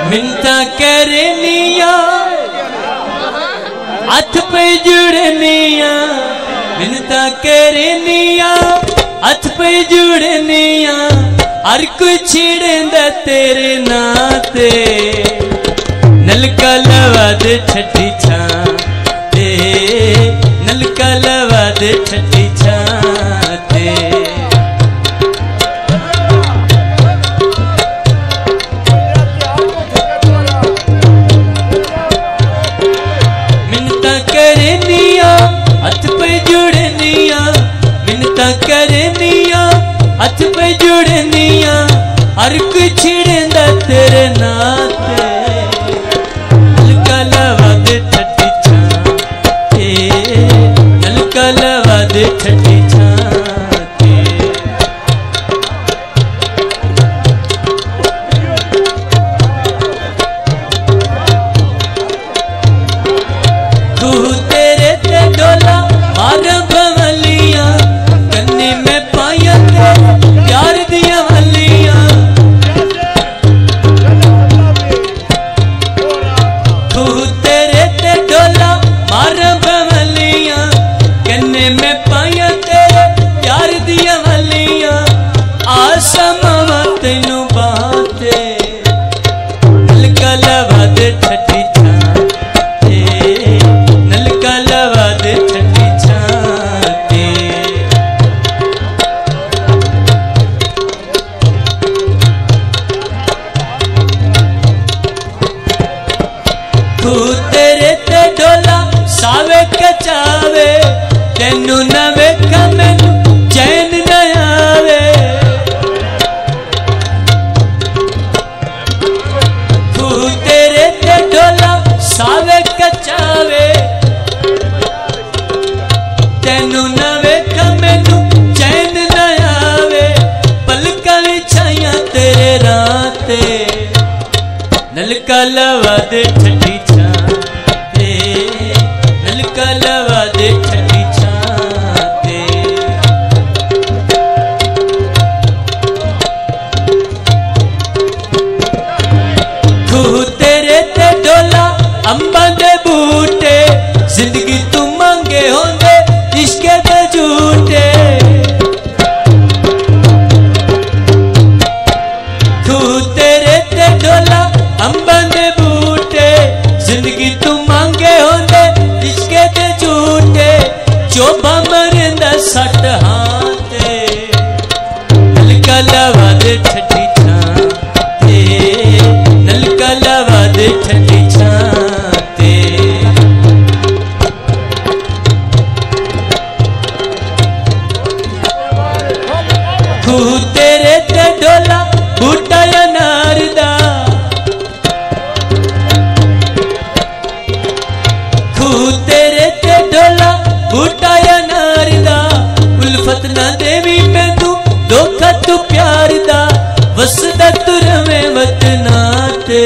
मिन्नता करनिया हथ पे जुड़निया मिन्नता करनिया हथ पे जुड़निया हर कोई छिड़दा तेरे नाते नलका लवा दे छठी छां ते नलका लवा दे छठी छां ते मिन्नता करनिया हथ पे जुड़निया मिन्नता करनिया हथ पे जुड़निया हर कोई छिड़दा तेरे नाते नलका लवा दे छठी छां ते नलका लवा दे छठी छां ते तू तेरे ते डोला मार बवलियां कन्नी में पाया ते प्यार दिया वलियां तू तेरे ते डोला मार बवलियां कन्ने में पाया तेरे प्यार दिया वलियां आसमां तेनू बाते नलका लवा दे छठी छां ते नलका लवा दे छठी छां ते तू तेरे ते डोला सावे कचावे तेनू न वेखा मैनू चैन न आवे तू तेरे ते डोला सावे कचावे तेनू न वेखा मैनू चैन न आवे पलकां विछाइयां तेरे राते नलका लवा दे छठी छां ते नलका लवा दे छठी छां ते तू तेरे ते डोला अंबां दे बूटे जिंदगी तू मंगे होंदे इश्के दे झूठे तू तेरे ते डोला अंबां दे बूटे जिंदगी तू मांगे होंदे इश्के दे झूठे चोबा मरिंदा सट हाथे नलका लवा दे छठी छां ते नलका लवा दे छठी छां ते तू तेरे ते डोला बूटा या नारदा तेरे ते डोला बूटा या नारदा उल्फत ना देवी मैनू धोखा तू प्यार दा वसदा तू रवे वतना ते